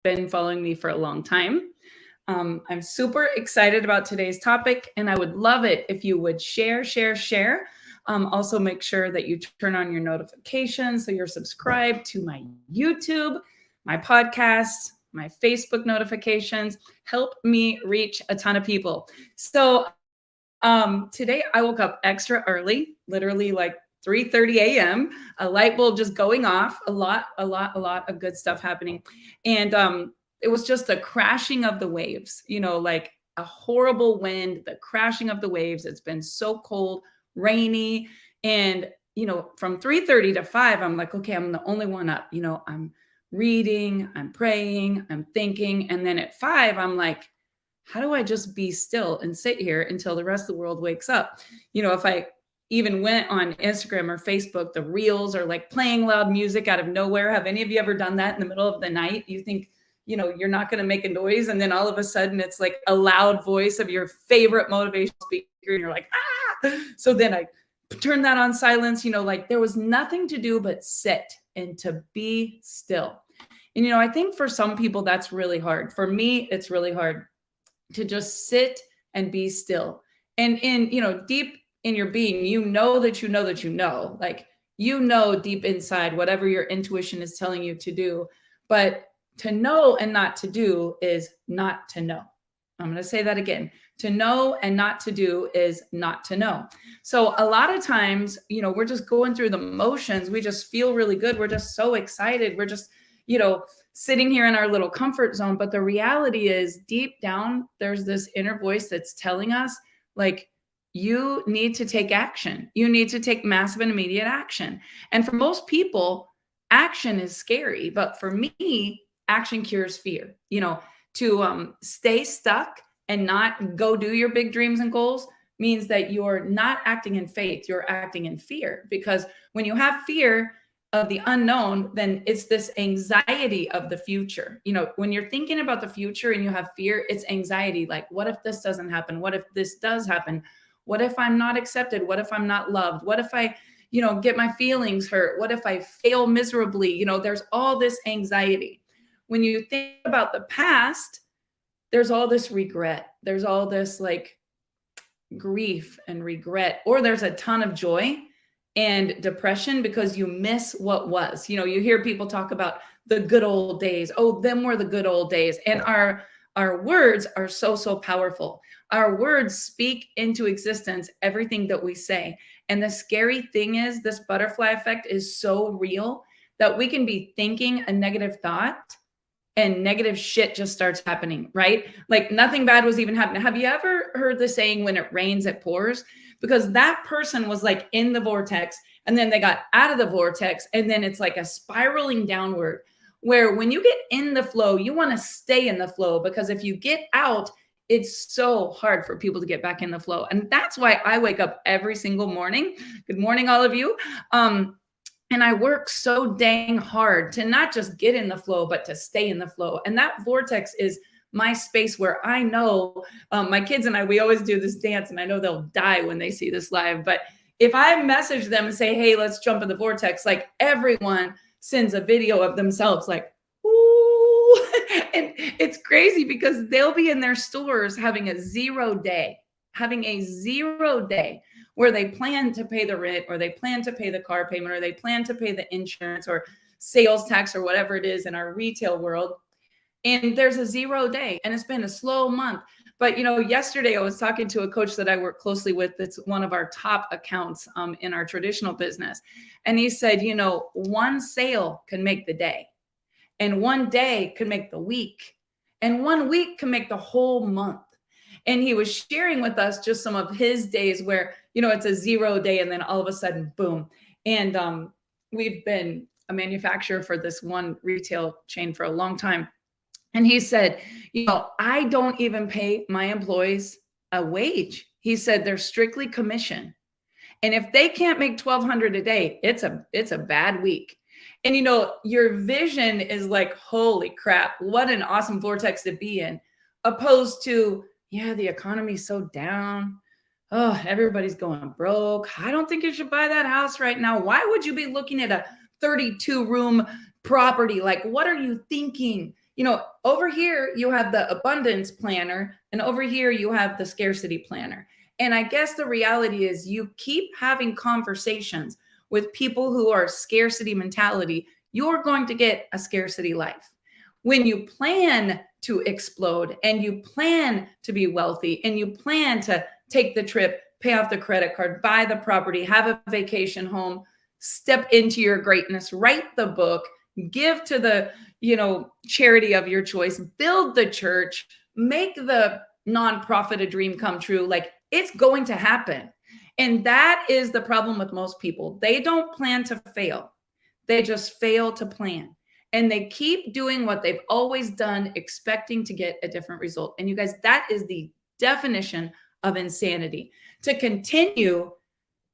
been following me for a long time. I'm super excited about today's topic, and I would love it if you would share, share, share. Also, make sure that you turn on your notifications so you're subscribed to my YouTube, my podcast, my Facebook notifications. Help me reach a ton of people. Today I woke up extra early, literally like 3:30 a.m. A light bulb just going off. A lot of good stuff happening, and it was just the crashing of the waves. Like a horrible wind, the crashing of the waves. It's been so cold, rainy, and from 3:30 to 5, I'm like, okay, I'm the only one up. I'm reading, I'm praying, I'm thinking, and then at 5, I'm like, how do I just be still and sit here until the rest of the world wakes up? If I even went on Instagram or Facebook, the reels are like playing loud music out of nowhere. Have any of you ever done that in the middle of the night? You think, you're not going to make a noise. And then all of a sudden it's like a loud voice of your favorite motivational speaker. And you're like, ah. So then I turn that on silence, like there was nothing to do but sit and to be still. And, I think for some people that's really hard. For me, it's really hard to just sit and be still. And deep in your being, like, deep inside whatever your intuition is telling you to do. But to know and not to do is not to know. I'm going to say that again. To know and not to do is not to know. So a lot of times, we're just going through the motions. We just feel really good. We're just so excited. We're just, sitting here in our little comfort zone. But the reality is deep down, there's this inner voice that's telling us, like, you need to take action. You need to take massive and immediate action. And for most people, action is scary. But for me, action cures fear. To stay stuck and not go do your big dreams and goals means that you're not acting in faith, you're acting in fear. Because when you have fear of the unknown, then it's this anxiety of the future. When you're thinking about the future and you have fear, it's anxiety. Like, what if this doesn't happen? What if this does happen? What if I'm not accepted? What if I'm not loved? What if I, get my feelings hurt? What if I fail miserably? There's all this anxiety. When you think about the past, there's all this regret. There's all this like grief and regret, or there's a ton of joy and depression because you miss what was. You hear people talk about the good old days. Oh, them were the good old days. And our words are so powerful. Our words speak into existence everything that we say. And the scary thing is, this butterfly effect is so real that we can be thinking a negative thought and negative shit just starts happening, right? Like nothing bad was even happening. Have you ever heard the saying, when it rains, it pours? Because that person was like in the vortex, and then they got out of the vortex, and then it's like a spiraling downward, where when you get in the flow, you want to stay in the flow, because if you get out, it's so hard for people to get back in the flow. And that's why I wake up every single morning. Good morning, all of you. And I work so dang hard to not just get in the flow, but to stay in the flow. And that vortex is my space where I know my kids and I, we always do this dance, and I know they'll die when they see this live. But if I message them and say, hey, let's jump in the vortex, like everyone sends a video of themselves like, ooh. And it's crazy because they'll be in their stores having a 0 day where they plan to pay the rent, or they plan to pay the car payment, or they plan to pay the insurance or sales tax or whatever it is in our retail world. And there's a 0 day, and it's been a slow month. But, yesterday I was talking to a coach that I work closely with. That's one of our top accounts in our traditional business. And he said, one sale can make the day, and one day can make the week, and 1 week can make the whole month. And he was sharing with us just some of his days where, it's a 0 day, and then all of a sudden, boom. And we've been a manufacturer for this one retail chain for a long time. And he said, I don't even pay my employees a wage. He said they're strictly commission. And if they can't make $1,200 a day, it's a bad week. And, your vision is like, holy crap, what an awesome vortex to be in, opposed to, yeah, the economy's so down. Oh, everybody's going broke. I don't think you should buy that house right now. Why would you be looking at a 32-room property? Like, what are you thinking? Over here you have the abundance planner, and over here you have the scarcity planner. And I guess the reality is you keep having conversations with people who are scarcity mentality, you're going to get a scarcity life. When you plan to explode and you plan to be wealthy and you plan to take the trip, pay off the credit card, buy the property, have a vacation home, step into your greatness, write the book, give to the, charity of your choice, build the church, make the nonprofit a dream come true. Like, it's going to happen. And that is the problem with most people. They don't plan to fail. They just fail to plan. And they keep doing what they've always done, expecting to get a different result. And you guys, that is the definition of insanity. To continue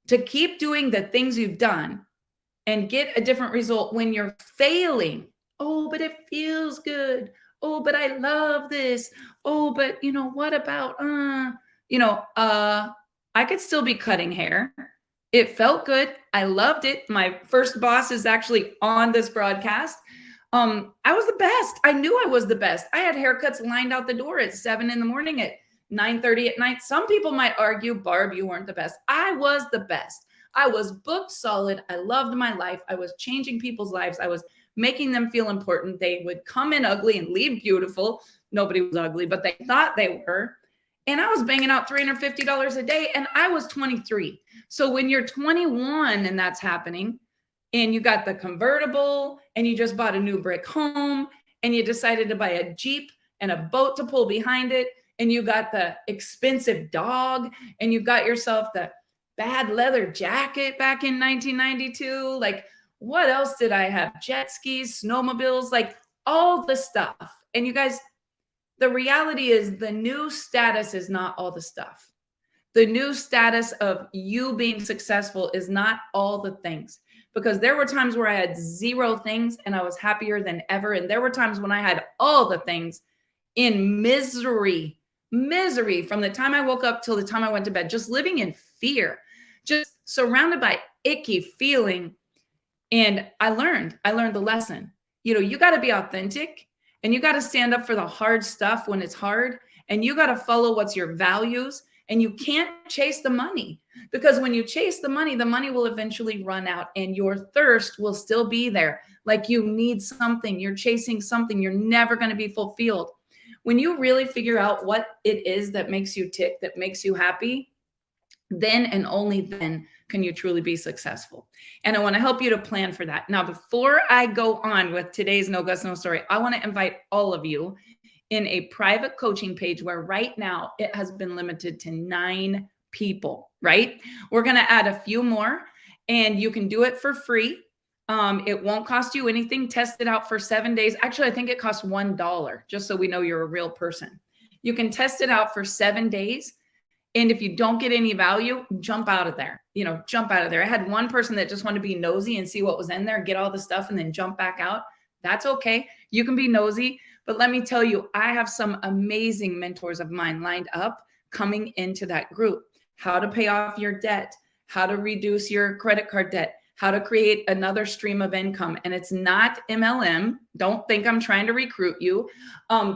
to keep doing the things you've done and get a different result when you're failing. Oh, but it feels good. Oh, but I love this. Oh, but what about, I could still be cutting hair. It felt good. I loved it. My first boss is actually on this broadcast. I was the best. I knew I was the best. I had haircuts lined out the door at 7 a.m, at 9:30 at night. Some people might argue, Barb, you weren't the best. I was the best. I was booked solid. I loved my life. I was changing people's lives. I was making them feel important. They would come in ugly and leave beautiful. Nobody was ugly, but they thought they were. And I was banging out $350 a day, and I was 23. So when you're 21 and that's happening, and you got the convertible, and you just bought a new brick home, and you decided to buy a Jeep and a boat to pull behind it, and you got the expensive dog, and you got yourself the bad leather jacket back in 1992. Like, what else did I have? Jet skis, snowmobiles, like all the stuff. And you guys, the reality is the new status is not all the stuff. The new status of you being successful is not all the things. Because there were times where I had 0 things and I was happier than ever. And there were times when I had all the things in misery from the time I woke up till the time I went to bed, just living in fear, just surrounded by icky feeling. And I learned the lesson. You got to be authentic, and you got to stand up for the hard stuff when it's hard, and you got to follow what's your values, and you can't chase the money, because when you chase the money will eventually run out, and your thirst will still be there. Like, you need something, you're chasing something, you're never going to be fulfilled. When you really figure out what it is that makes you tick, that makes you happy, then and only then can you truly be successful. And I want to help you to plan for that. Now, before I go on with today's No Guts, No Story, I want to invite all of you in a private coaching page where right now it has been limited to 9 people, right? We're going to add a few more, and you can do it for free. It won't cost you anything. Test it out for 7 days. Actually, I think it costs $1, just so we know you're a real person. You can test it out for 7 days. And if you don't get any value, jump out of there. Jump out of there. I had one person that just wanted to be nosy and see what was in there, get all the stuff, and then jump back out. That's okay. You can be nosy. But let me tell you, I have some amazing mentors of mine lined up coming into that group. How to pay off your debt, how to reduce your credit card debt, how to create another stream of income. And it's not MLM. Don't think I'm trying to recruit you.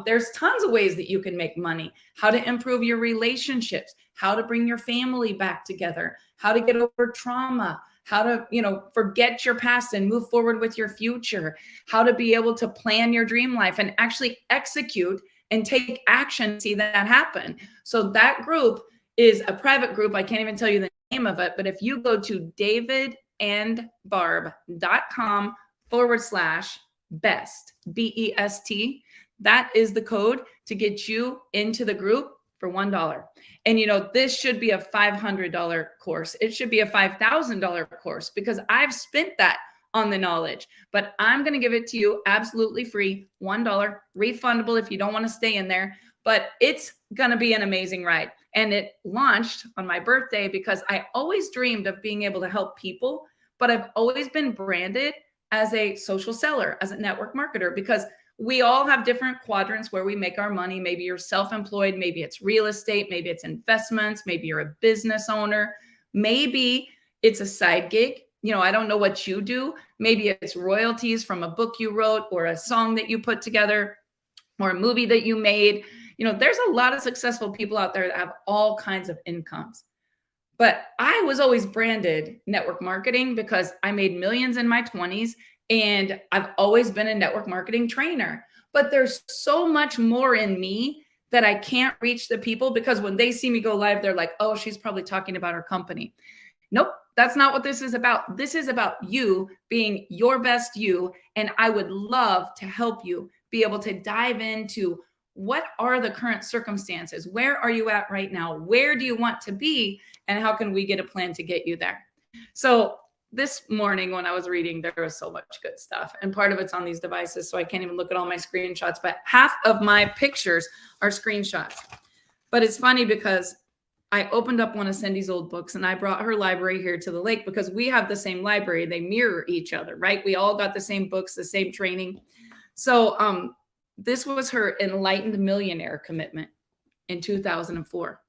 There's tons of ways that you can make money. How to improve your relationships, how to bring your family back together, how to get over trauma, how to, forget your past and move forward with your future, how to be able to plan your dream life and actually execute and take action, see that happen. So that group is a private group. I can't even tell you the name of it, but if you go to davidandbarb.com/best, BEST, that is the code to get you into the group for $1. And this should be a $500 course. It should be a $5,000 course, because I've spent that on the knowledge, but I'm going to give it to you absolutely free, $1, refundable if you don't want to stay in there, but it's going to be an amazing ride. And it launched on my birthday because I always dreamed of being able to help people, but I've always been branded as a social seller, as a network marketer, because we all have different quadrants where we make our money. Maybe you're self-employed, maybe it's real estate, maybe it's investments, maybe you're a business owner, maybe it's a side gig. I don't know what you do. Maybe it's royalties from a book you wrote or a song that you put together. or a movie that you made. You know, there's a lot of successful people out there that have all kinds of incomes. But I was always branded network marketing because I made millions in my 20s and I've always been a network marketing trainer. But there's so much more in me that I can't reach the people, because when they see me go live, they're like, oh, she's probably talking about her company. Nope, that's not what this is about. This is about you being your best you. And I would love to help you be able to dive into what are the current circumstances? Where are you at right now? Where do you want to be? And how can we get a plan to get you there? So this morning when I was reading, there was so much good stuff. And part of it's on these devices, so I can't even look at all my screenshots, but half of my pictures are screenshots. But it's funny because I opened up one of Cindy's old books and I brought her library here to the lake because we have the same library. They mirror each other, right? We all got the same books, the same training. So this was her Enlightened Millionaire commitment in 2004.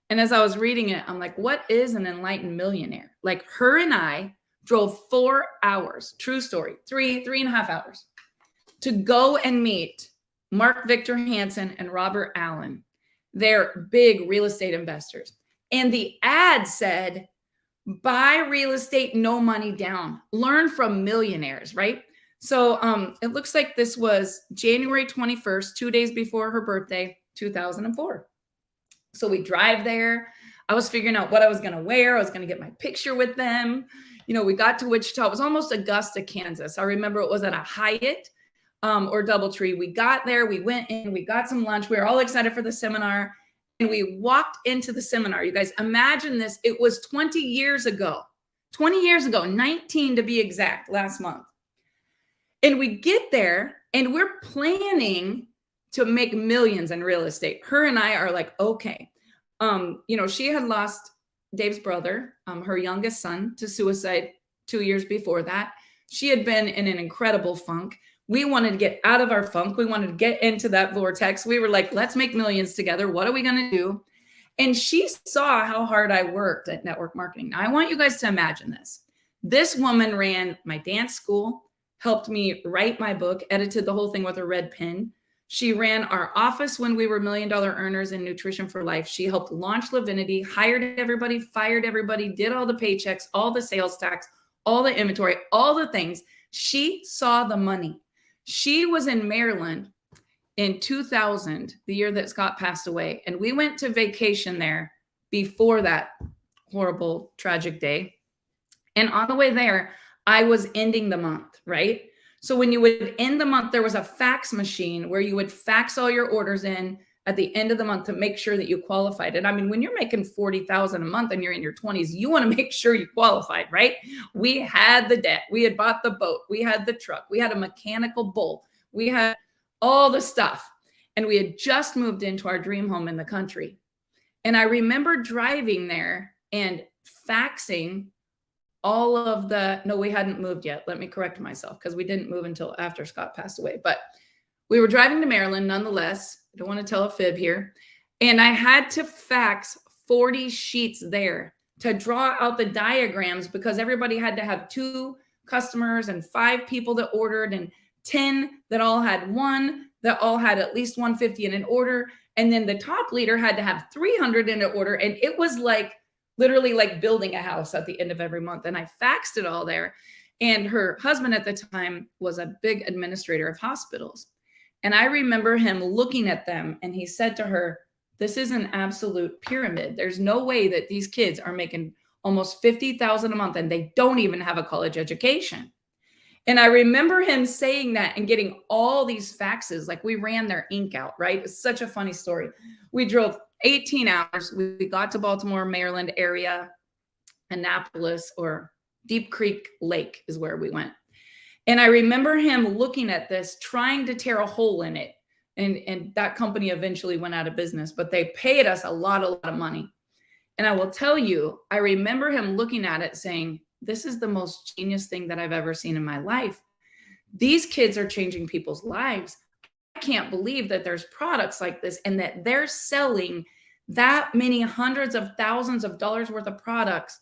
And as I was reading it, I'm like, what is an enlightened millionaire? Like, her and I drove 4 hours, true story, three and a half hours, to go and meet Mark Victor Hansen and Robert Allen. They're big real estate investors. And the ad said, buy real estate, no money down, learn from millionaires, right? So it looks like this was January 21st, 2 days before her birthday, 2004. So we drive there. I was figuring out what I was going to wear. I was going to get my picture with them. You know, we got to Wichita. It was almost Augusta, Kansas. I remember it was at a Hyatt or DoubleTree. We got there. We went in. We got some lunch. We were all excited for the seminar. And we walked into the seminar. You guys, imagine this. It was 20 years ago. 20 years ago, 19 to be exact, last month. And we get there and we're planning to make millions in real estate. Her and I are like, okay. You know, she had lost Dave's brother, her youngest son, to suicide 2 years before that. She had been in an incredible funk. We wanted to get out of our funk. We wanted to get into that vortex. We were like, let's make millions together. What are we going to do? And she saw how hard I worked at network marketing. Now, I want you guys to imagine this. This woman ran my dance school, helped me write my book, edited the whole thing with a red pen. She ran our office when we were $1 million earners in Nutrition for Life. She helped launch Lavinity, hired everybody, fired everybody, did all the paychecks, all the sales tax, all the inventory, all the things. She saw the money. She was in Maryland in 2000, the year that Scott passed away. And we went to vacation there before that horrible, tragic day. And on the way there, I was ending the month, right? So when you would end the month, there was a fax machine where you would fax all your orders in at the end of the month to make sure that you qualified. And I mean, when you're making $40,000 a month and you're in your 20s, you want to make sure you qualified, right? We had the debt. We had bought the boat. We had the truck. We had a mechanical bull. We had all the stuff. And we had just moved into our dream home in the country. And I remember driving there and faxing all of the, no, we hadn't moved yet. Let me correct myself, because we didn't move until after Scott passed away. But we were driving to Maryland nonetheless. I don't want to tell a fib here. And I had to fax 40 sheets there to draw out the diagrams, because everybody had to have 2 customers and 5 people that ordered and 10 that all had one, that all had at least 150 in an order. And then the top leader had to have 300 in an order. And it was like, literally like building a house at the end of every month. And I faxed it all there. And her husband at the time was a big administrator of hospitals. And I remember him looking at them and he said to her, this is an absolute pyramid. There's no way that these kids are making almost $50,000 a month and they don't even have a college education. And I remember him saying that and getting all these faxes, like we ran their ink out, right? It's such a funny story. We drove 18 hours. We got to Baltimore, Maryland area, Annapolis, or Deep Creek Lake is where we went. And I remember him looking at this, trying to tear a hole in it. And that company eventually went out of business, but they paid us a lot of money. And I will tell you, I remember him looking at it saying, this is the most genius thing that I've ever seen in my life. These kids are changing people's lives. I can't believe that there's products like this and that they're selling that many hundreds of thousands of dollars worth of products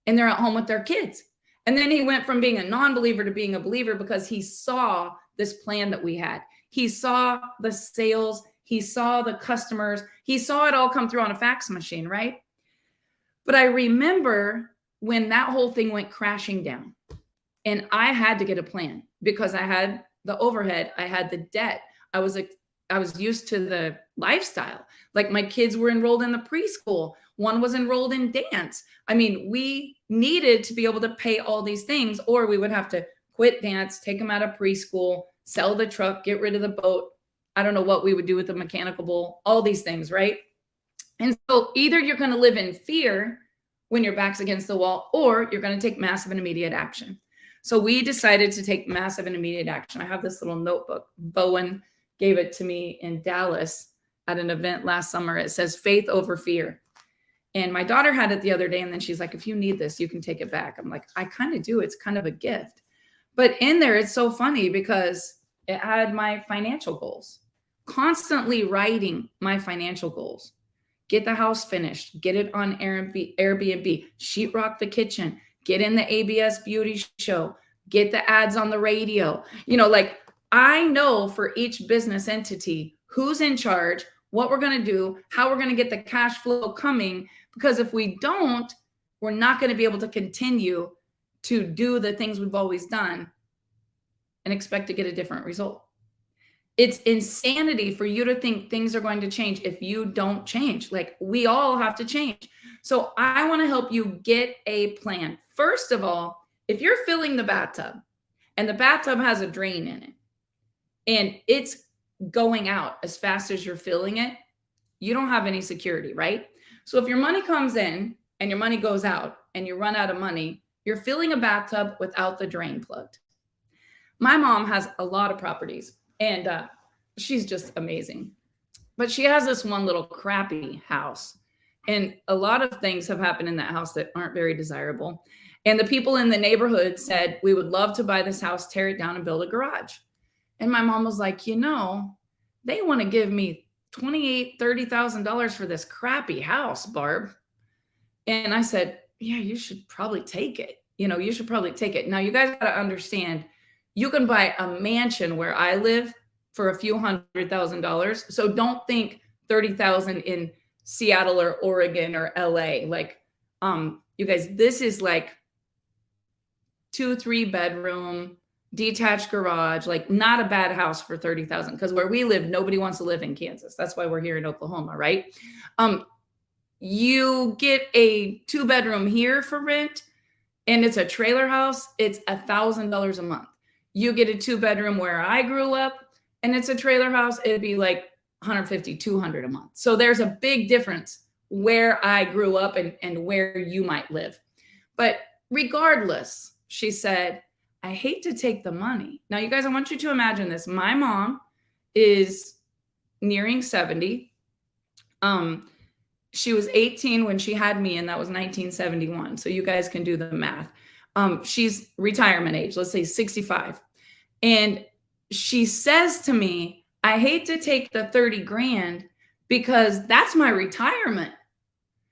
and they're at home with their kids. And then he went from being a non-believer to being a believer because he saw this plan that we had. He saw the sales. He saw the customers. He saw it all come through on a fax machine, right? But I remember when that whole thing went crashing down, and I had to get a plan because I had the overhead, I had the debt. I was used to the lifestyle. Like my kids were enrolled in the preschool. One was enrolled in dance. I mean, we needed to be able to pay all these things, or we would have to quit dance, take them out of preschool, sell the truck, get rid of the boat. I don't know what we would do with the mechanical bull, all these things, right? And so either you're going to live in fear when your back's against the wall, or you're going to take massive and immediate action. So we decided to take massive and immediate action. I have this little notebook. Bowen gave it to me in Dallas at an event last summer. It says faith over fear. And my daughter had it the other day. And then she's like, if you need this, you can take it back. I'm like, I kind of do. It's kind of a gift. But in there, it's so funny because it had my financial goals, constantly writing my financial goals. Get the house finished, get it on Airbnb, sheetrock the kitchen, get in the ABS beauty show, get the ads on the radio. You know, like I know for each business entity, who's in charge, what we're going to do, how we're going to get the cash flow coming. Because if we don't, we're not going to be able to continue to do the things we've always done and expect to get a different result. It's insanity for you to think things are going to change if you don't change. Like we all have to change. So I want to help you get a plan. First of all, if you're filling the bathtub and the bathtub has a drain in it and it's going out as fast as you're filling it, you don't have any security, right? So if your money comes in and your money goes out and you run out of money, you're filling a bathtub without the drain plugged. My mom has a lot of properties. And she's just amazing. But she has this one little crappy house. And a lot of things have happened in that house that aren't very desirable. And the people in the neighborhood said, we would love to buy this house, tear it down and build a garage. And my mom was like, you know, they want to give me $28,000, $30,000 for this crappy house, Barb. And I said, yeah, you should probably take it. You know, you should probably take it. Now, you guys got to understand, you can buy a mansion where I live for a few $100,000. So don't think 30,000 in Seattle or Oregon or LA. Like, you guys, this is like 2-3 bedroom, detached garage, like not a bad house for 30,000. Because where we live, nobody wants to live in Kansas. That's why we're here in Oklahoma, right? You get a 2-bedroom here for rent, and it's a trailer house. It's $1,000 a month. You get a 2-bedroom where I grew up and it's a trailer house, it'd be like $150, $200 a month. So there's a big difference where I grew up and where you might live. But regardless, she said, I hate to take the money. Now, you guys, I want you to imagine this. My mom is nearing 70. She was 18 when she had me, and that was 1971. So you guys can do the math. She's retirement age, let's say 65. And she says to me, I hate to take the 30 grand because that's my retirement.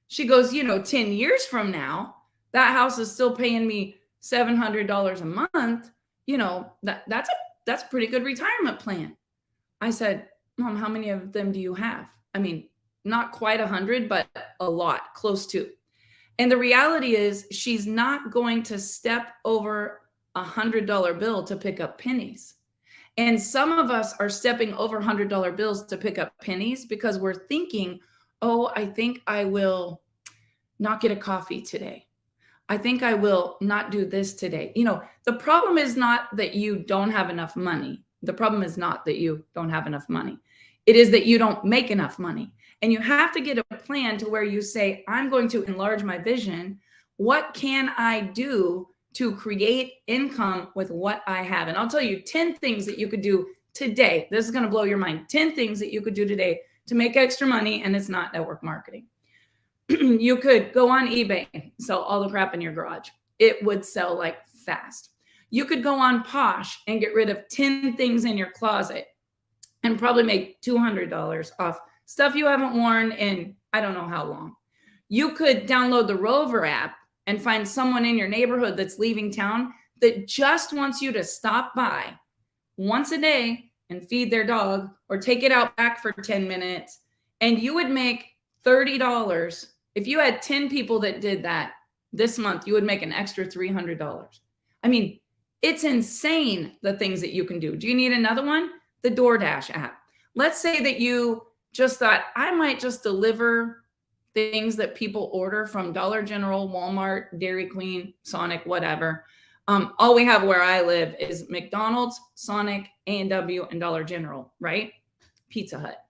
She goes, you know, 10 years from now, that house is still paying me $700 a month. You know, that's a pretty good retirement plan. I said, Mom, how many of them do you have? I mean, not quite 100, but a lot, close to. And the reality is she's not going to step over $100 bill to pick up pennies. And some of us are stepping over $100 bills to pick up pennies because we're thinking, oh, I think I will not get a coffee today. I think I will not do this today. You know, the problem is not that you don't have enough money. The problem is not that you don't have enough money. It is that you don't make enough money. And you have to get a plan to where you say, I'm going to enlarge my vision. What can I do to create income with what I have? And I'll tell you 10 things that you could do today. This is going to blow your mind. 10 things that you could do today to make extra money, and it's not network marketing. You could go on eBay and sell all the crap in your garage. It would sell like fast. You could go on Posh and get rid of 10 things in your closet and probably make $200 off stuff you haven't worn in I don't know how long. You could download the Rover app and find someone in your neighborhood that's leaving town that just wants you to stop by once a day and feed their dog or take it out back for 10 minutes, and you would make $30. If you had 10 people that did that this month, you would make an extra $300. I mean, it's insane the things that you can do. Do you need another one? The DoorDash app. Let's say that you just thought, I might just deliver things that people order from Dollar General, Walmart, Dairy Queen, Sonic, whatever. All we have where I live is McDonald's, Sonic, A&W, and Dollar General, right? Pizza Hut.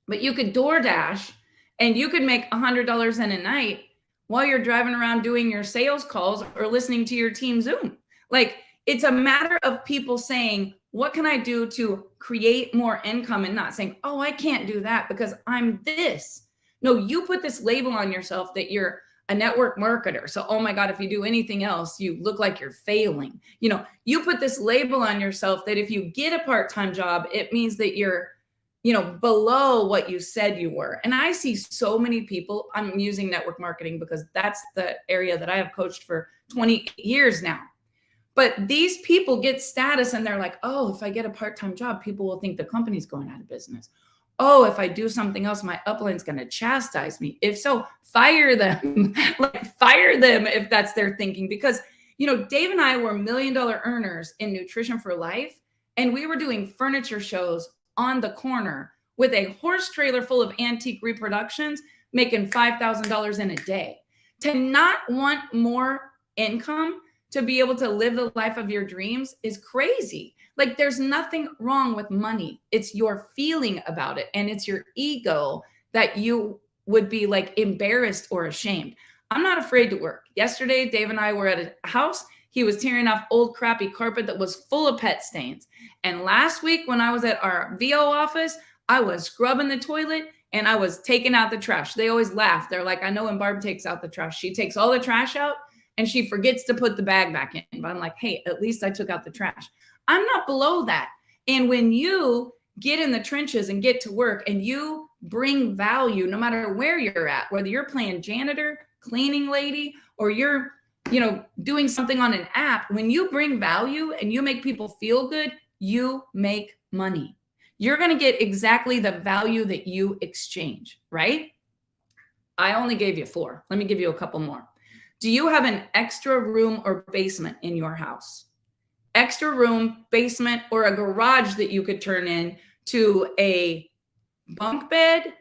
But you could DoorDash and you could make $100 in a night while you're driving around doing your sales calls or listening to your team Zoom. Like, it's a matter of people saying, what can I do to create more income, and not saying, oh, I can't do that because I'm this. No, you put this label on yourself that you're a network marketer. So, oh my God, if you do anything else, you look like you're failing. You know, you put this label on yourself that if you get a part-time job, it means that you're, you know, below what you said you were. And I see so many people, I'm using network marketing because that's the area that I have coached for 20 years now. But these people get status and they're like, oh, if I get a part-time job, people will think the company's going out of business. Oh, if I do something else, my upline's going to chastise me. If so, fire them. Like, fire them if that's their thinking. Because, you know, Dave and I were $1 million earners in Nutrition for Life. And we were doing furniture shows on the corner with a horse trailer full of antique reproductions, making $5,000 in a day. To not want more income, to be able to live the life of your dreams, is crazy. Like, there's nothing wrong with money. It's your feeling about it. And it's your ego that you would be like embarrassed or ashamed. I'm not afraid to work. Yesterday, Dave and I were at a house. He was tearing off old crappy carpet that was full of pet stains. And last week when I was at our VO office, I was scrubbing the toilet and I was taking out the trash. They always laugh. They're like, I know when Barb takes out the trash, she takes all the trash out and she forgets to put the bag back in. But I'm like, hey, at least I took out the trash. I'm not below that. And when you get in the trenches and get to work and you bring value, no matter where you're at, whether you're playing janitor, cleaning lady, or you're, you know, doing something on an app, when you bring value and you make people feel good, you make money. You're going to get exactly the value that you exchange, right? I only gave you 4. Let me give you a couple more. Do you have an extra room or basement in your house? Extra room, basement, or a garage that you could turn in to a bunk bed,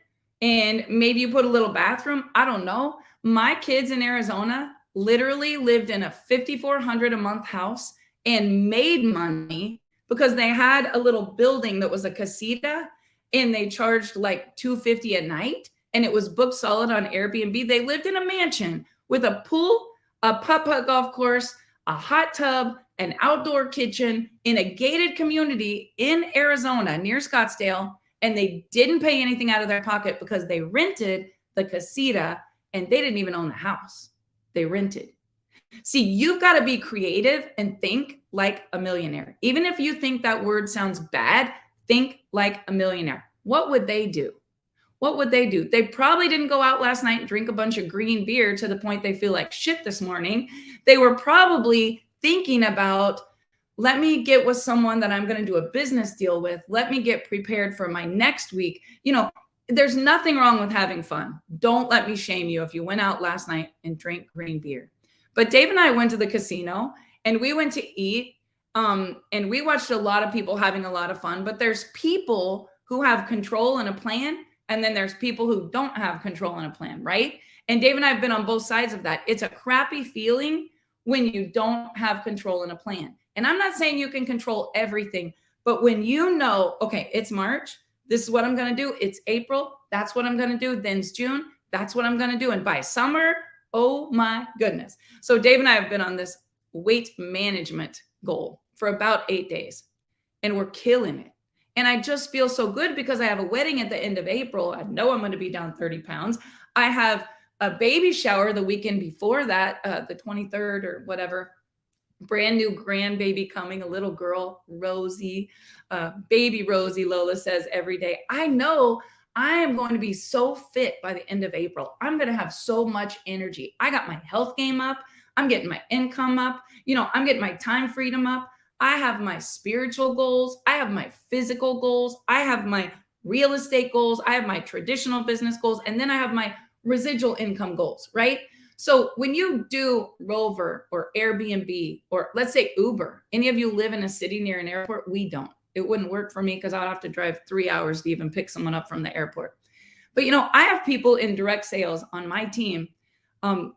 and maybe you put a little bathroom. I don't know. My kids in Arizona literally lived in a $5,400 a month house and made money because they had a little building that was a casita, and they charged like $250 a night, and it was booked solid on Airbnb. They lived in a mansion with a pool, a putt-putt golf course, a hot tub, an outdoor kitchen in a gated community in Arizona near Scottsdale. And they didn't pay anything out of their pocket because they rented the casita, and they didn't even own the house. They rented. See, you've got to be creative and think like a millionaire. Even if you think that word sounds bad, think like a millionaire. What would they do? What would they do? They probably didn't go out last night and drink a bunch of green beer to the point they feel like shit this morning. They were probably thinking about, let me get with someone that I'm going to do a business deal with. Let me get prepared for my next week. You know, there's nothing wrong with having fun. Don't let me shame you if you went out last night and drank green beer. But Dave and I went to the casino and we went to eat, and we watched a lot of people having a lot of fun. But there's people who have control and a plan, and then there's people who don't have control and a plan, right? And Dave and I have been on both sides of that. It's a crappy feeling when you don't have control and a plan. And I'm not saying you can control everything, but when you know, okay, it's March, this is what I'm going to do. It's April, that's what I'm going to do. Then it's June, that's what I'm going to do. And by summer, oh my goodness. So Dave and I have been on this weight management goal for about 8 days, and we're killing it. And I just feel so good because I have a wedding at the end of April. I know I'm going to be down 30 pounds. I have a baby shower the weekend before that, the 23rd or whatever. Brand new grandbaby coming, a little girl, Rosie, baby Rosie, Lola says every day. I know I am going to be so fit by the end of April. I'm going to have so much energy. I got my health game up. I'm getting my income up. You know, I'm getting my time freedom up. I have my spiritual goals. I have my physical goals. I have my real estate goals. I have my traditional business goals. And then I have my residual income goals, right? So when you do Rover or Airbnb, or let's say Uber, any of you live in a city near an airport? We don't. It wouldn't work for me because I'd have to drive 3 hours to even pick someone up from the airport. But I have people in direct sales on my team.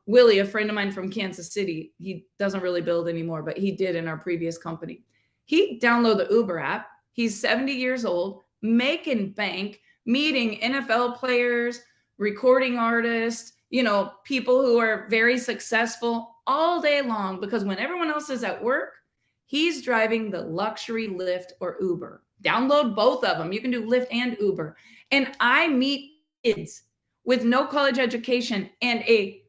Willie, a friend of mine from Kansas City, he doesn't really build anymore, but he did in our previous company. He downloaded the Uber app. He's 70 years old, making bank, meeting NFL players, recording artists, people who are very successful all day long, because when everyone else is at work, he's driving the luxury Lyft or Uber. Download both of them. You can do Lyft and Uber. And I meet kids with no college education and a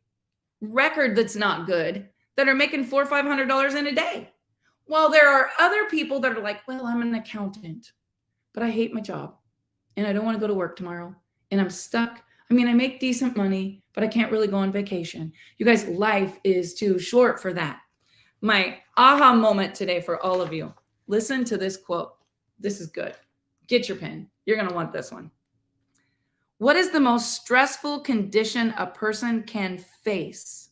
record that's not good that are making $400 or $500 in a day. While there are other people that are like, well, I'm an accountant, but I hate my job and I don't want to go to work tomorrow and I'm stuck. I mean, I make decent money, but I can't really go on vacation. You guys, life is too short for that. My aha moment today for all of you. Listen to this quote. This is good. Get your pen. You're going to want this one. What is the most stressful condition a person can face?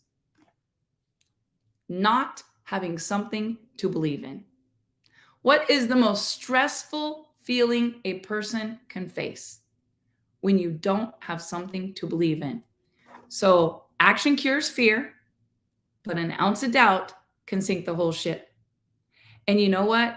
Not having something to believe in. What is the most stressful feeling a person can face? When you don't have something to believe in. So action cures fear, but an ounce of doubt can sink the whole ship. And you know what?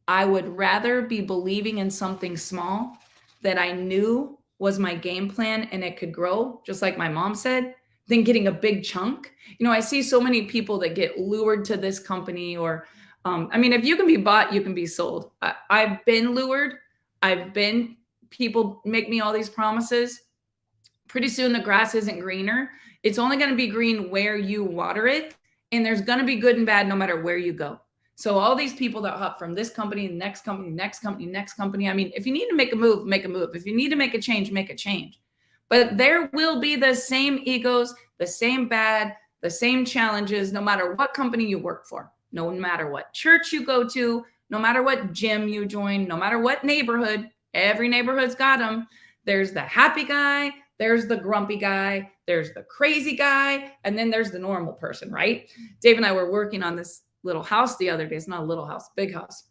I would rather be believing in something small that I knew was my game plan and it could grow, just like my mom said, than getting a big chunk. I see so many people that get lured to this company or, if you can be bought, you can be sold. I've been lured. People make me all these promises. Pretty soon the grass isn't greener. It's only going to be green where you water it. And there's going to be good and bad no matter where you go. So all these people that hop from this company, next company, next company, next company. If you need to make a move, make a move. If you need to make a change, make a change. But there will be the same egos, the same bad, the same challenges, no matter what company you work for, no matter what church you go to, no matter what gym you join, no matter what neighborhood. Every neighborhood's got them. There's the happy guy. There's the grumpy guy. There's the crazy guy. And then there's the normal person, right? Dave and I were working on this little house the other day. It's not a little house, big house,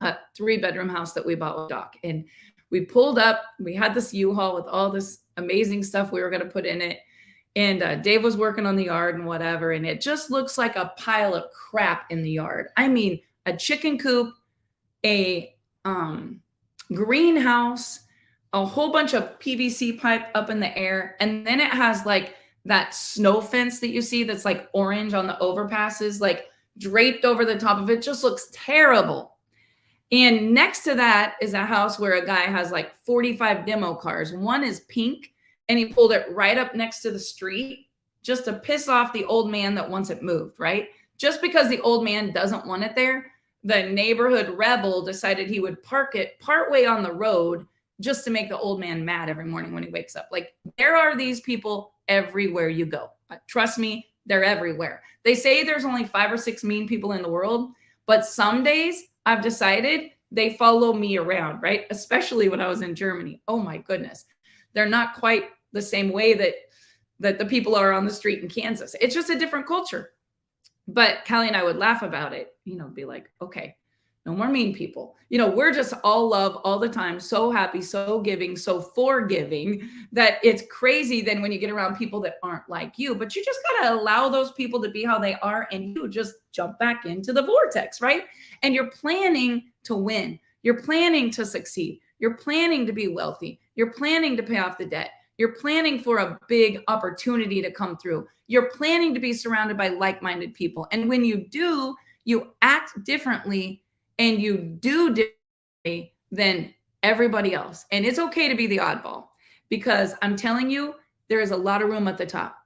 a 3-bedroom house that we bought with Doc. And we pulled up, we had this U-Haul with all this amazing stuff we were going to put in it. And Dave was working on the yard and whatever. And it just looks like a pile of crap in the yard. A chicken coop, a greenhouse, a whole bunch of PVC pipe up in the air. And then it has like that snow fence that you see that's like orange on the overpasses, like draped over the top of it. Just looks terrible. And next to that is a house where a guy has like 45 demo cars. One is pink and he pulled it right up next to the street just to piss off the old man that wants it moved, right? Just because the old man doesn't want it there, the neighborhood rebel decided he would park it partway on the road just to make the old man mad every morning when he wakes up. Like, there are these people everywhere you go. Trust me, they're everywhere. They say there's only 5 or 6 mean people in the world, but some days I've decided they follow me around, right? Especially when I was in Germany. Oh my goodness. They're not quite the same way that the people are on the street in Kansas. It's just a different culture. But Callie and I would laugh about it, be like, okay, no more mean people. We're just all love all the time, so happy, so giving, so forgiving, that it's crazy then when you get around people that aren't like you. But you just got to allow those people to be how they are, and you just jump back into the vortex, right? And you're planning to win. You're planning to succeed. You're planning to be wealthy. You're planning to pay off the debt. You're planning for a big opportunity to come through. You're planning to be surrounded by like-minded people. And when you do, you act differently and you do differently than everybody else. And it's okay to be the oddball, because I'm telling you, there is a lot of room at the top.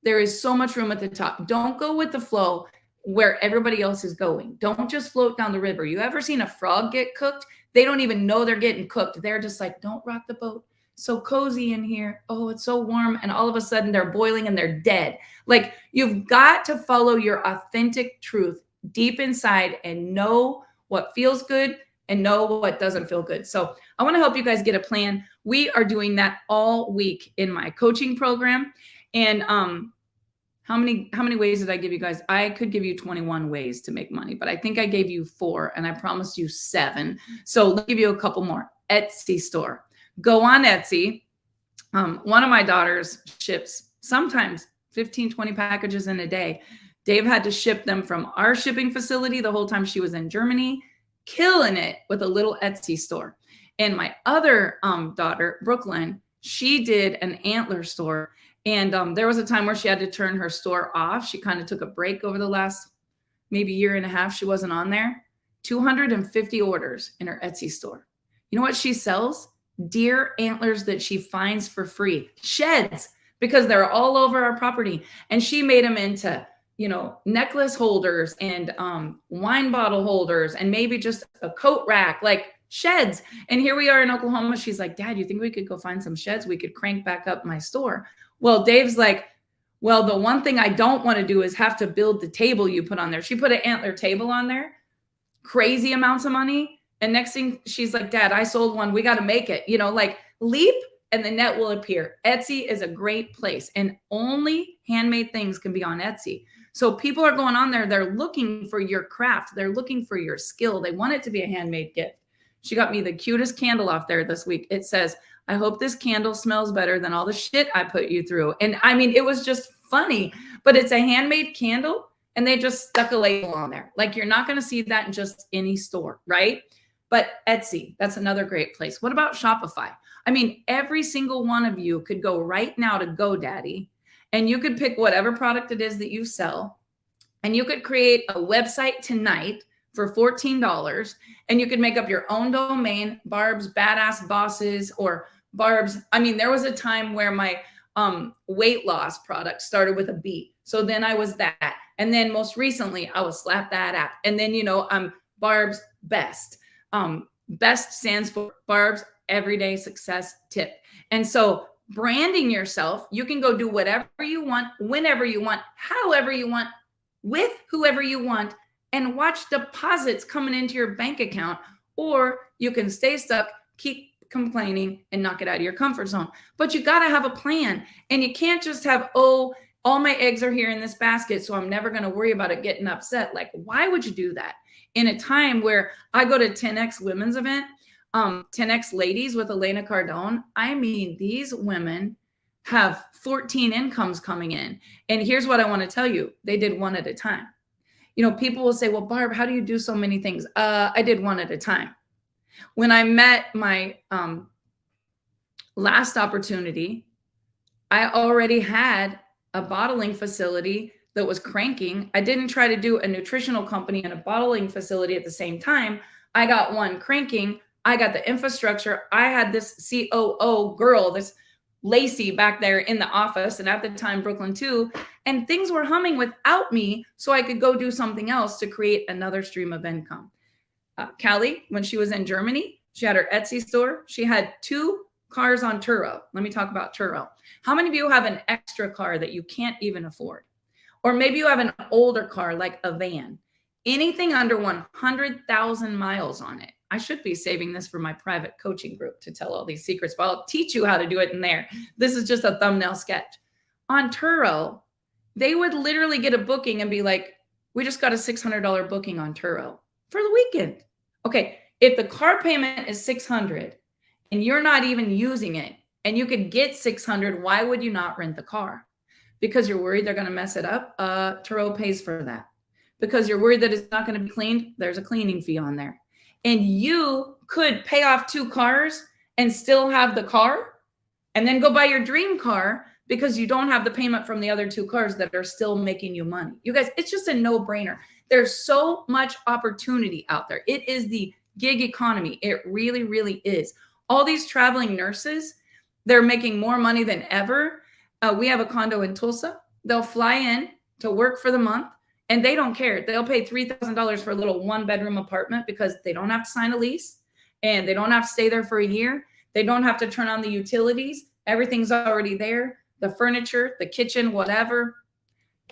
There is so much room at the top. Don't go with the flow where everybody else is going. Don't just float down the river. You ever seen a frog get cooked? They don't even know they're getting cooked. They're just like, don't rock the boat. So cozy in here. Oh, it's so warm. And all of a sudden they're boiling and they're dead. Like, you've got to follow your authentic truth deep inside and know what feels good and know what doesn't feel good. So I want to help you guys get a plan. We are doing that all week in my coaching program. And how many ways did I give you guys? I could give you 21 ways to make money, but I think I gave you 4 and I promised you 7. So let me give you a couple more. Etsy store. Go on Etsy. One of my daughters ships sometimes 15, 20 packages in a day. Dave had to ship them from our shipping facility the whole time she was in Germany, killing it with a little Etsy store. And my other daughter, Brooklyn, she did an antler store. And there was a time where she had to turn her store off. She kind of took a break over the last maybe year and a half. She wasn't on there. 250 orders in her Etsy store. You know what she sells? Deer antlers that she finds for free. Sheds, because they're all over our property. And she made them into, necklace holders and wine bottle holders and maybe just a coat rack, like sheds. And here we are in Oklahoma. She's like, Dad, you think we could go find some sheds? We could crank back up my store. Well, Dave's like, well, the one thing I don't want to do is have to build the table you put on there. She put an antler table on there, crazy amounts of money. And next thing she's like, Dad, I sold one. We got to make it, leap and the net will appear. Etsy is a great place and only handmade things can be on Etsy. So people are going on there. They're looking for your craft. They're looking for your skill. They want it to be a handmade gift. She got me the cutest candle off there this week. It says, I hope this candle smells better than all the shit I put you through. And I mean, it was just funny, but it's a handmade candle and they just stuck a label on there. Like you're not going to see that in just any store, right? But Etsy, that's another great place. What about Shopify? I mean, every single one of you could go right now to GoDaddy and you could pick whatever product it is that you sell and you could create a website tonight for $14 and you could make up your own domain, Barb's Badass Bosses or Barb's. I mean, there was a time where my weight loss product started with a B. So then I was that. And then most recently I was Slap That App. And then, I'm Barb's Best. Best stands for Barb's Everyday Success Tip. And so branding yourself, you can go do whatever you want, whenever you want, however you want, with whoever you want, and watch deposits coming into your bank account, or you can stay stuck, keep complaining and not get out of your comfort zone. But you got to have a plan and you can't just have, all my eggs are here in this basket, so I'm never going to worry about it getting upset. Like, why would you do that? In a time where I go to 10X women's event, 10X ladies with Elena Cardone. I mean, these women have 14 incomes coming in. And here's what I want to tell you. They did one at a time. People will say, well, Barb, how do you do so many things? I did one at a time. When I met my last opportunity, I already had a bottling facility that was cranking. I didn't try to do a nutritional company and a bottling facility at the same time. I got one cranking. I got the infrastructure. I had this COO girl, this Lacey back there in the office, and at the time, Brooklyn too. And things were humming without me, so I could go do something else to create another stream of income. Callie, when she was in Germany, she had her Etsy store. She had 2 cars on Turo. Let me talk about Turo. How many of you have an extra car that you can't even afford? Or maybe you have an older car like a van. Anything under 100,000 miles on it. I should be saving this for my private coaching group to tell all these secrets, but I'll teach you how to do it in there. This is just a thumbnail sketch. On Turo, they would literally get a booking and be like, we just got a $600 booking on Turo for the weekend. Okay, if the car payment is $600 and you're not even using it and you could get $600, why would you not rent the car? Because you're worried they're going to mess it up. Turo pays for that. Because you're worried that it's not going to be cleaned, there's a cleaning fee on there. And you could pay off 2 cars and still have the car and then go buy your dream car because you don't have the payment from the other 2 cars that are still making you money. You guys, it's just a no-brainer. There's so much opportunity out there. It is the gig economy. It really, really is. All these traveling nurses, they're making more money than ever. We have a condo in Tulsa. They'll fly in to work for the month. And they don't care. They'll pay $3,000 for a little 1-bedroom apartment because they don't have to sign a lease and they don't have to stay there for a year. They don't have to turn on the utilities. Everything's already there. The furniture, the kitchen, whatever.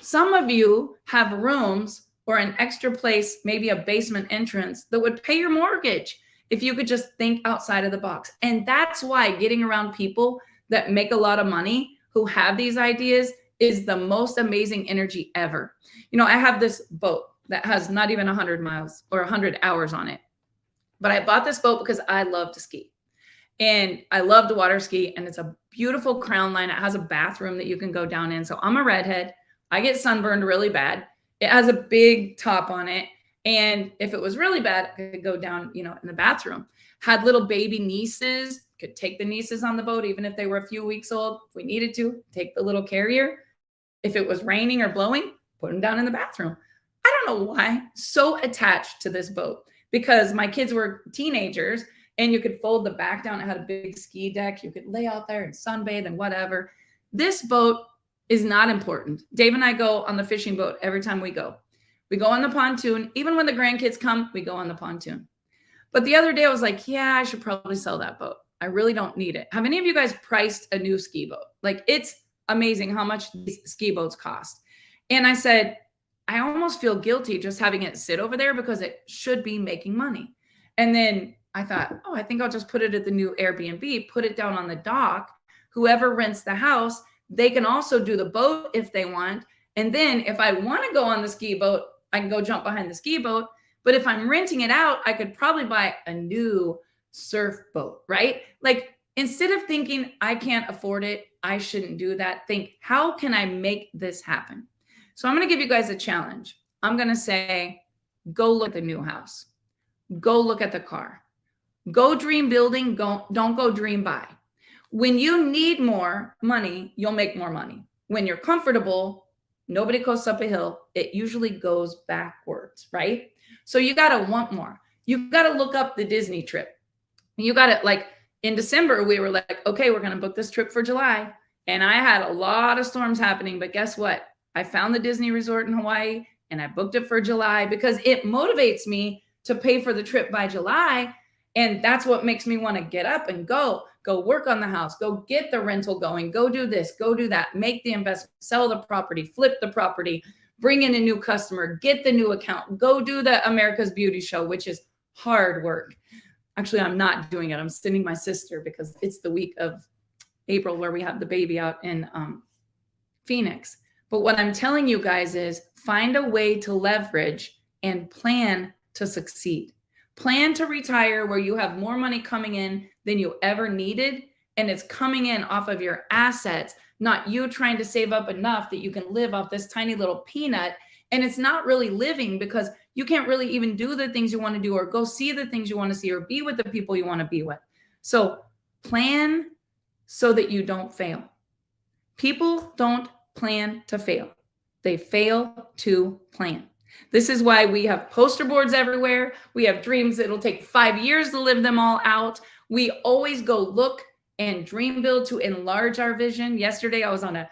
Some of you have rooms or an extra place, maybe a basement entrance that would pay your mortgage if you could just think outside of the box. And that's why getting around people that make a lot of money who have these ideas is the most amazing energy ever. I have this boat that has not even 100 miles or 100 hours on it. But I bought this boat because I love to ski. And I love to water ski. And it's a beautiful crown line. It has a bathroom that you can go down in. So I'm a redhead. I get sunburned really bad. It has a big top on it. And if it was really bad, I could go down, in the bathroom. Had little baby nieces, could take the nieces on the boat, even if they were a few weeks old. If we needed to, take the little carrier. If it was raining or blowing, put them down in the bathroom. I don't know why, so attached to this boat, because my kids were teenagers and you could fold the back down. It had a big ski deck. You could lay out there and sunbathe and whatever. This boat is not important. Dave and I go on the fishing boat every time we go. We go on the pontoon. Even when the grandkids come, we go on the pontoon. But the other day I was like, yeah, I should probably sell that boat. I really don't need it. Have any of you guys priced a new ski boat? Like, it's amazing how much these ski boats cost. And I said, I almost feel guilty just having it sit over there because it should be making money. And then I thought, I think I'll just put it at the new Airbnb, put it down on the dock. Whoever rents the house, they can also do the boat if they want. And then if I want to go on the ski boat, I can go jump behind the ski boat. But if I'm renting it out, I could probably buy a new surf boat, right? Like, instead of thinking I can't afford it, I shouldn't do that, think, how can I make this happen? So I'm going to give you guys a challenge. I'm going to say, go look at the new house. Go look at the car. Go dream building. Don't go dream buy. When you need more money, you'll make more money. When you're comfortable, nobody goes up a hill. It usually goes backwards, right? So you got to want more. You got to look up the Disney trip. You got to, like, in December, we were like, okay, we're going to book this trip for July. And I had a lot of storms happening, but guess what? I found the Disney resort in Hawaii and I booked it for July because it motivates me to pay for the trip by July. And that's what makes me want to get up and go work on the house, go get the rental going, go do this, go do that, make the investment, sell the property, flip the property, bring in a new customer, get the new account, go do the America's Beauty show, which is hard work. Actually, I'm not doing it. I'm sending my sister because it's the week of April where we have the baby out in Phoenix. But what I'm telling you guys is find a way to leverage and plan to succeed. Plan to retire where you have more money coming in than you ever needed. And it's coming in off of your assets, not you trying to save up enough that you can live off this tiny little peanut. And it's not really living because you can't really even do the things you want to do or go see the things you want to see or be with the people you want to be with. So plan so that you don't fail. People don't plan to fail. They fail to plan. This is why we have poster boards everywhere. We have dreams that it'll take 5 years to live them all out. We always go look and dream build to enlarge our vision. Yesterday, I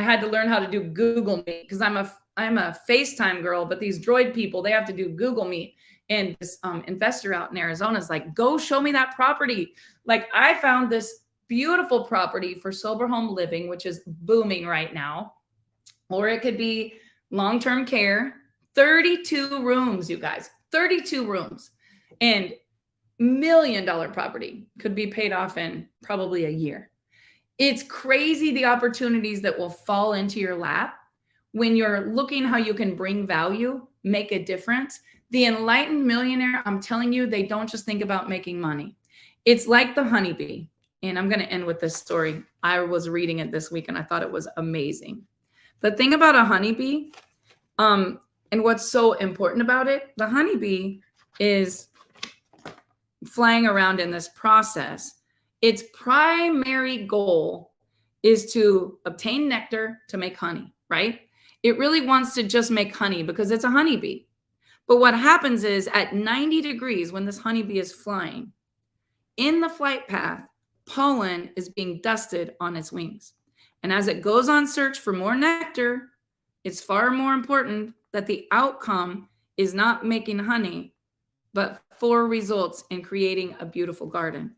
had to learn how to do Google Meet because I'm a FaceTime girl, but these Droid people, they have to do Google Meet. And this investor out in Arizona is like, go show me that property. Like, I found this beautiful property for sober home living, which is booming right now. Or it could be long-term care, 32 rooms, you guys, 32 rooms, and $1 million property could be paid off in probably a year. It's crazy the opportunities that will fall into your lap when you're looking how you can bring value, make a difference. The enlightened millionaire, I'm telling you, they don't just think about making money. It's like the honeybee. And I'm going to end with this story. I was reading it this week and I thought it was amazing. The thing about a honeybee, and what's so important about it, the honeybee is flying around in this process. Its primary goal is to obtain nectar to make honey, right? It really wants to just make honey because it's a honeybee. But what happens is at 90 degrees, when this honeybee is flying, in the flight path, pollen is being dusted on its wings. And as it goes on search for more nectar, it's far more important that the outcome is not making honey, but for results in creating a beautiful garden.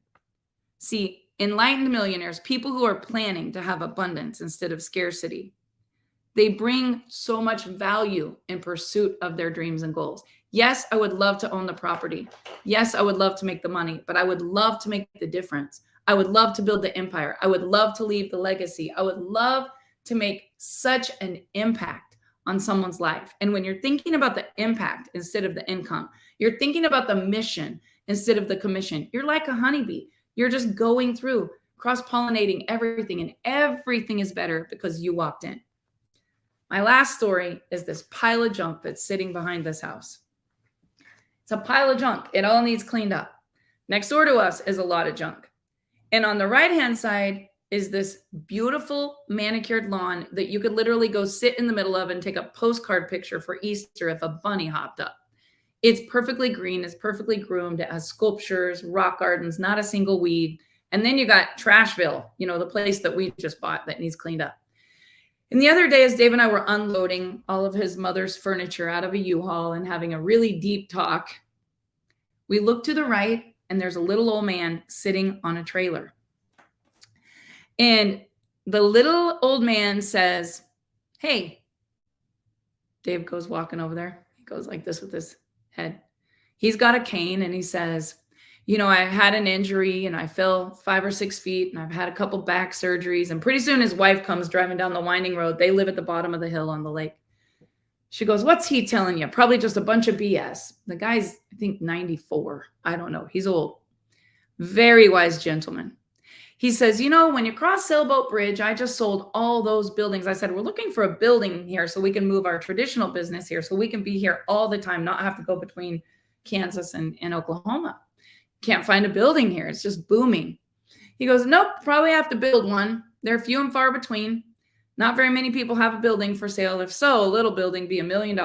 See, enlightened millionaires, people who are planning to have abundance instead of scarcity, They bring so much value in pursuit of their dreams and goals. Yes, I would love to own the property. Yes, I would love to make the money, but I would love to make the difference. I would love to build the empire. I would love to leave the legacy. I would love to make such an impact on someone's life. And when you're thinking about the impact instead of the income, you're thinking about the mission instead of the commission. You're like a honeybee. You're just going through, cross-pollinating everything, and everything is better because you walked in. My last story is this pile of junk that's sitting behind this house. It's a pile of junk. It all needs cleaned up. Next door to us is a lot of junk. And on the right-hand side is this beautiful manicured lawn that you could literally go sit in the middle of and take a postcard picture for Easter if a bunny hopped up. It's perfectly green. It's perfectly groomed. It has sculptures, rock gardens, not a single weed. And then you got Trashville, the place that we just bought that needs cleaned up. And the other day, as Dave and I were unloading all of his mother's furniture out of a U-Haul and having a really deep talk, we looked to the right and there's a little old man sitting on a trailer. And the little old man says, "Hey." Dave goes walking over there. He goes like this with his head. He's got a cane and he says, "I had an injury and I fell 5 or 6 feet and I've had a couple back surgeries." And pretty soon his wife comes driving down the winding road. They live at the bottom of the hill on the lake. She goes, "What's he telling you?" Probably just a bunch of BS. The guy's, I think, 94. I don't know. He's old. Very wise gentleman. He says, "When you cross Sailboat Bridge, I just sold all those buildings." I said, "We're looking for a building here so we can move our traditional business here so we can be here all the time, not have to go between Kansas and Oklahoma. Can't find a building here. It's just booming." He goes, "Nope, probably have to build one. They're few and far between. Not very many people have a building for sale. If so, a little building be $1 million.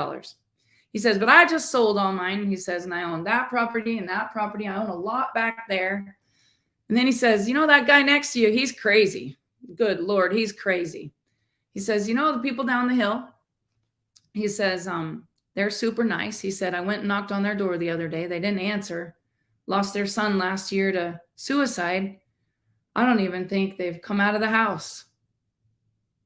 He says, "But I just sold all mine." He says, "And I own that property and that property. I own a lot back there." And then he says, "That guy next to you, he's crazy. Good Lord, he's crazy." He says, "The people down the hill," he says, "they're super nice." He said, "I went and knocked on their door the other day. They didn't answer. Lost their son last year to suicide. I don't even think they've come out of the house."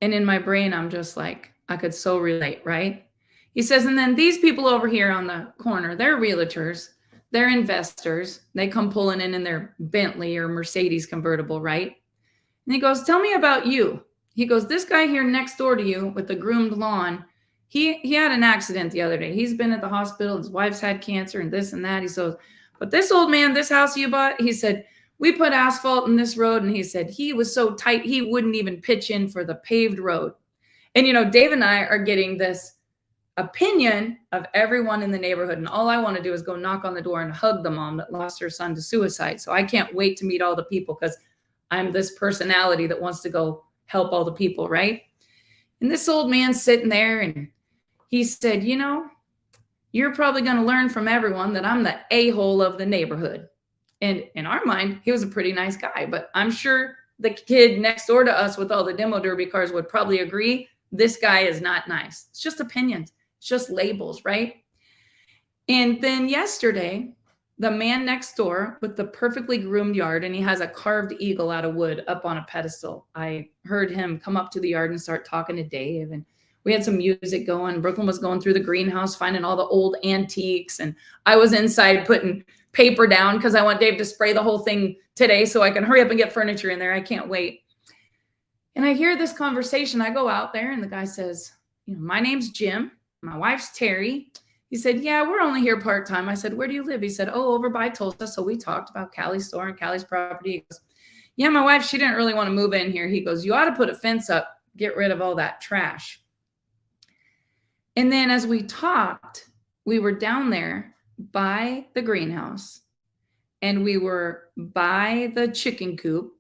And in my brain, I'm just like, I could so relate, right? He says, "And then these people over here on the corner, they're realtors. They're investors. They come pulling in their Bentley or Mercedes convertible, right?" And he goes, "Tell me about you." He goes, "This guy here next door to you with the groomed lawn, he had an accident the other day. He's been at the hospital. His wife's had cancer and this and that." He says, "But this old man, this house you bought," he said, "we put asphalt in this road." And he said, "He was so tight, he wouldn't even pitch in for the paved road." And, Dave and I are getting this opinion of everyone in the neighborhood. And all I want to do is go knock on the door and hug the mom that lost her son to suicide. So I can't wait to meet all the people because I'm this personality that wants to go help all the people, right? And this old man's sitting there and he said, "You're probably going to learn from everyone that I'm the a-hole of the neighborhood." And in our mind, he was a pretty nice guy, but I'm sure the kid next door to us with all the demo derby cars would probably agree this guy is not nice. It's just opinions. It's just labels, right? And then yesterday, the man next door with the perfectly groomed yard, and he has a carved eagle out of wood up on a pedestal. I heard him come up to the yard and start talking to Dave, and we had some music going. Brooklyn was going through the greenhouse, finding all the old antiques, and I was inside putting paper down because I want Dave to spray the whole thing today so I can hurry up and get furniture in there. I can't wait. And I hear this conversation. I go out there and the guy says, "My name's Jim. My wife's Terry." He said, "Yeah, we're only here part-time." I said, "Where do you live?" He said, "Oh, over by Tulsa." So we talked about Callie's store and Callie's property. He goes, "Yeah, my wife, she didn't really want to move in here." He goes, "You ought to put a fence up, get rid of all that trash." And then as we talked, we were down there by the greenhouse and we were by the chicken coop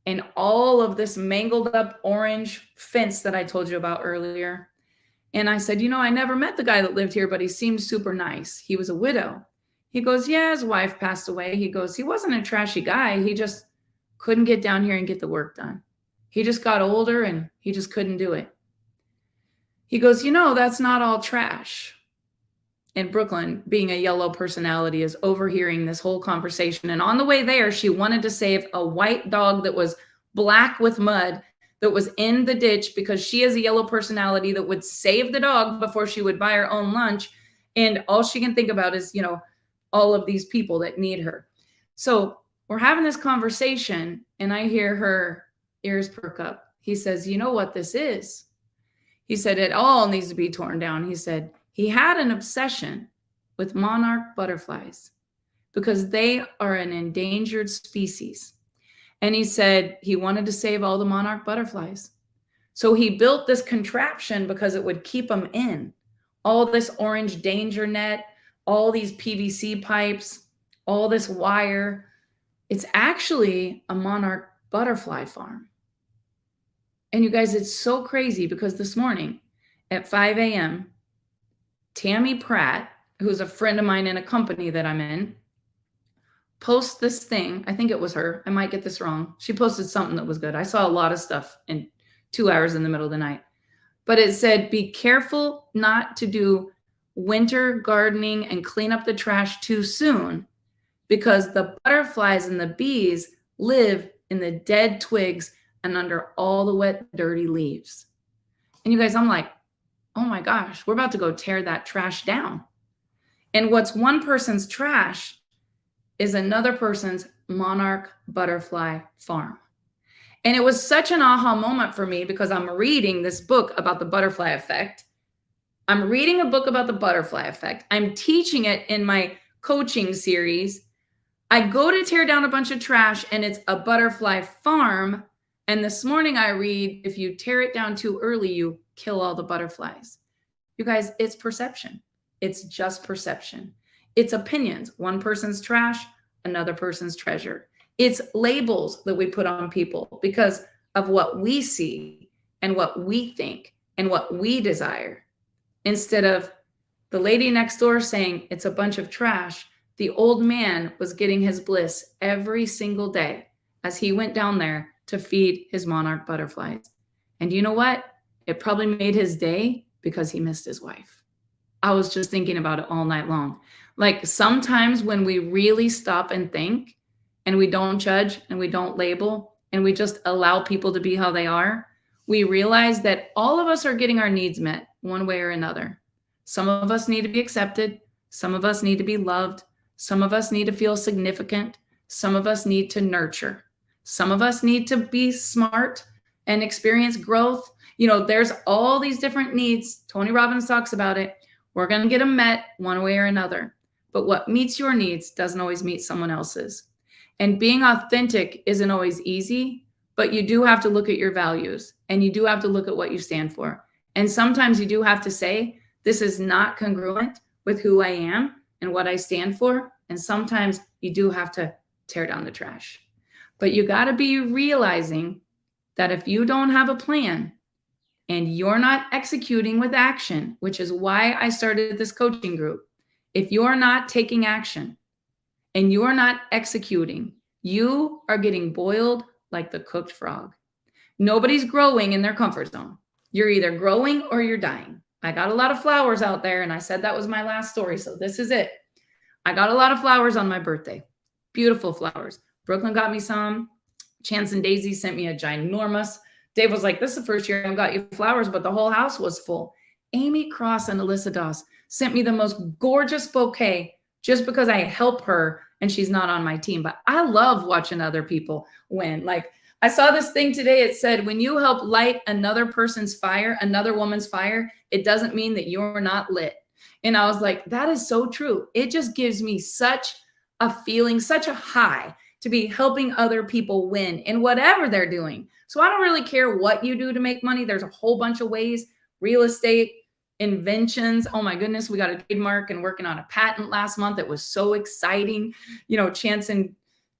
and all of this mangled up orange fence that I told you about earlier. And I said, "I never met the guy that lived here, but he seemed super nice. He was a widow." He goes, "Yeah, his wife passed away." He goes, "He wasn't a trashy guy. He just couldn't get down here and get the work done. He just got older and he just couldn't do it." He goes, "That's not all trash." And Brooklyn, being a yellow personality, is overhearing this whole conversation. And on the way there, she wanted to save a white dog that was black with mud that was in the ditch because she has a yellow personality that would save the dog before she would buy her own lunch. And all she can think about is, all of these people that need her. So we're having this conversation and I hear her ears perk up. He says, you know what this is? He said, it all needs to be torn down. He said, he had an obsession with monarch butterflies because they are an endangered species. And he said he wanted to save all the monarch butterflies. So he built this contraption because it would keep them in. All this orange danger net, all these PVC pipes, all this wire. It's actually a monarch butterfly farm. And you guys, it's so crazy because this morning at 5 a.m., Tammy Pratt, who's a friend of mine in a company that I'm in, posts this thing. I think it was her. I might get this wrong. She posted something that was good. I saw a lot of stuff in 2 hours in the middle of the night. But it said, be careful not to do winter gardening and clean up the trash too soon because the butterflies and the bees live in the dead twigs and under all the wet, dirty leaves. And you guys, I'm like, oh my gosh, we're about to go tear that trash down. And what's one person's trash is another person's monarch butterfly farm. And it was such an aha moment for me because I'm reading this book about the butterfly effect. I'm reading a book about the butterfly effect. I'm teaching it in my coaching series. I go to tear down a bunch of trash and it's a butterfly farm. And this morning I read, if you tear it down too early, you kill all the butterflies. You guys, it's perception. It's just perception. It's opinions. One person's trash, another person's treasure. It's labels that we put on people because of what we see and what we think and what we desire. Instead of the lady next door saying it's a bunch of trash, the old man was getting his bliss every single day as he went down there to feed his monarch butterflies. And you know what? It probably made his day because he missed his wife. I was just thinking about it all night long. Like sometimes when we really stop and think and we don't judge and we don't label and we just allow people to be how they are, we realize that all of us are getting our needs met one way or another. Some of us need to be accepted. Some of us need to be loved. Some of us need to feel significant. Some of us need to nurture. Some of us need to be smart and experience growth. There's all these different needs. Tony Robbins talks about it. We're going to get them met one way or another. But what meets your needs doesn't always meet someone else's. And being authentic isn't always easy, but you do have to look at your values and you do have to look at what you stand for. And sometimes you do have to say, this is not congruent with who I am and what I stand for. And sometimes you do have to tear down the trash. But you got to be realizing that if you don't have a plan and you're not executing with action, which is why I started this coaching group, if you're not taking action and you're not executing, you are getting boiled like the cooked frog. Nobody's growing in their comfort zone. You're either growing or you're dying. I got a lot of flowers out there, and I said that was my last story, so this is it. I got a lot of flowers on my birthday. Beautiful flowers. Brooklyn got me some. Chance and Daisy sent me a ginormous. Dave was like, this is the first year I got you flowers, but the whole house was full. Amy Cross and Alyssa Doss sent me the most gorgeous bouquet just because I help her and she's not on my team. But I love watching other people win. Like I saw this thing today. It said, when you help light another person's fire, another woman's fire, it doesn't mean that you're not lit. And I was like, that is so true. It just gives me such a feeling, such a high to be helping other people win in whatever they're doing. So I don't really care what you do to make money. There's a whole bunch of ways. Real estate, inventions. Oh my goodness, we got a trademark and working on a patent last month. It was so exciting. Chance and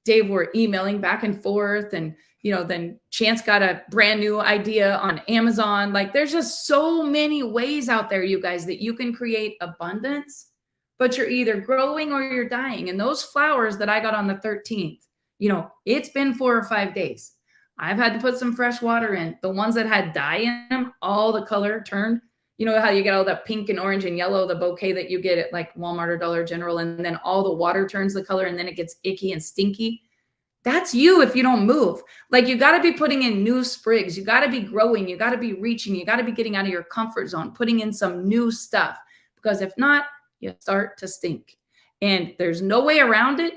Dave were emailing back and forth, and then Chance got a brand new idea on Amazon. Like there's just so many ways out there, you guys, that you can create abundance, but you're either growing or you're dying. And those flowers that I got on the 13th, it's been 4 or 5 days. I've had to put some fresh water in. The ones that had dye in them, all the color turned. You know how you get all the pink and orange and yellow, the bouquet that you get at like Walmart or Dollar General, and then all the water turns the color and then it gets icky and stinky. That's you if you don't move. Like, you got to be putting in new sprigs. You got to be growing. You got to be reaching. You got to be getting out of your comfort zone, putting in some new stuff. Because if not, you start to stink. And there's no way around it.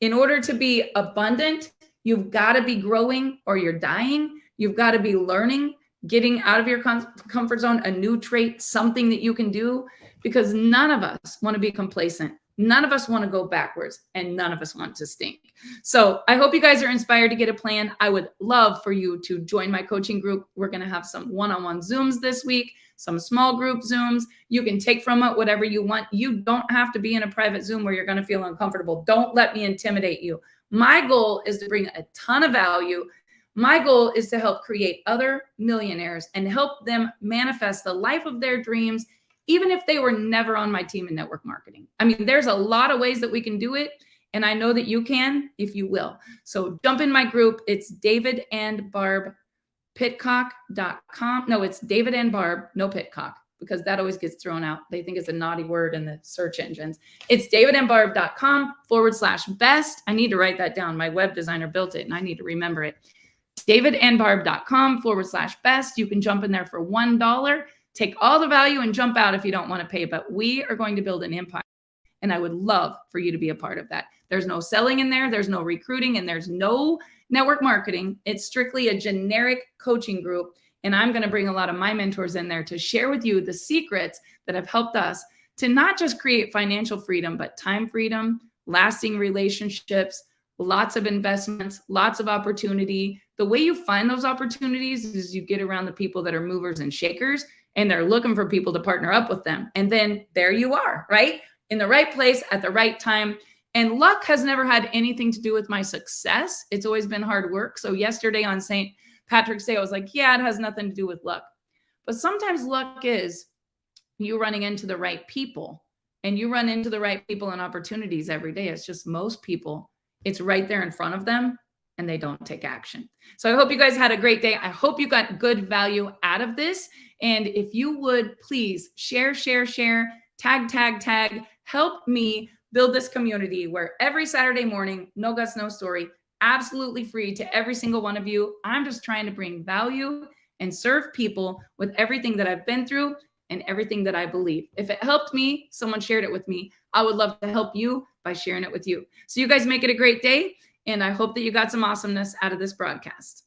In order to be abundant, you've got to be growing or you're dying. You've got to be learning, getting out of your comfort zone, a new trait, something that you can do, because none of us want to be complacent. None of us want to go backwards, and none of us want to stink. So I hope you guys are inspired to get a plan. I would love for you to join my coaching group. We're going to have some one-on-one Zooms this week, some small group Zooms. You can take from it whatever you want. You don't have to be in a private Zoom where you're going to feel uncomfortable. Don't let me intimidate you. My goal is to bring a ton of value. My goal is to help create other millionaires and help them manifest the life of their dreams, even if they were never on my team in network marketing. I mean, there's a lot of ways that we can do it. And I know that you can if you will. So jump in my group. It's davidandbarbpitcock.com. No, it's David and Barb, no Pitcock, because that always gets thrown out. They think it's a naughty word in the search engines. It's davidandbarb.com/best. I need to write that down. My web designer built it and I need to remember it. davidandbarb.com/best. You can jump in there for $1. Take all the value and jump out if you don't want to pay. But we are going to build an empire. And I would love for you to be a part of that. There's no selling in there. There's no recruiting, and there's no network marketing. It's strictly a generic coaching group. And I'm going to bring a lot of my mentors in there to share with you the secrets that have helped us to not just create financial freedom, but time freedom, lasting relationships, lots of investments, lots of opportunity. The way you find those opportunities is you get around the people that are movers and shakers, and they're looking for people to partner up with them. And then there you are, right? In the right place at the right time. And luck has never had anything to do with my success. It's always been hard work. So yesterday on St. Patrick's Day, I was like, yeah, it has nothing to do with luck. But sometimes luck is you running into the right people, and you run into the right people and opportunities every day. It's just most people, it's right there in front of them and they don't take action. So I hope you guys had a great day. I hope you got good value out of this. And if you would please share, tag, help me build this community where every Saturday morning, no guts, no story, absolutely free to every single one of you. I'm just trying to bring value and serve people with everything that I've been through and everything that I believe. If it helped me, someone shared it with me. I would love to help you by sharing it with you. So you guys make it a great day. And I hope that you got some awesomeness out of this broadcast.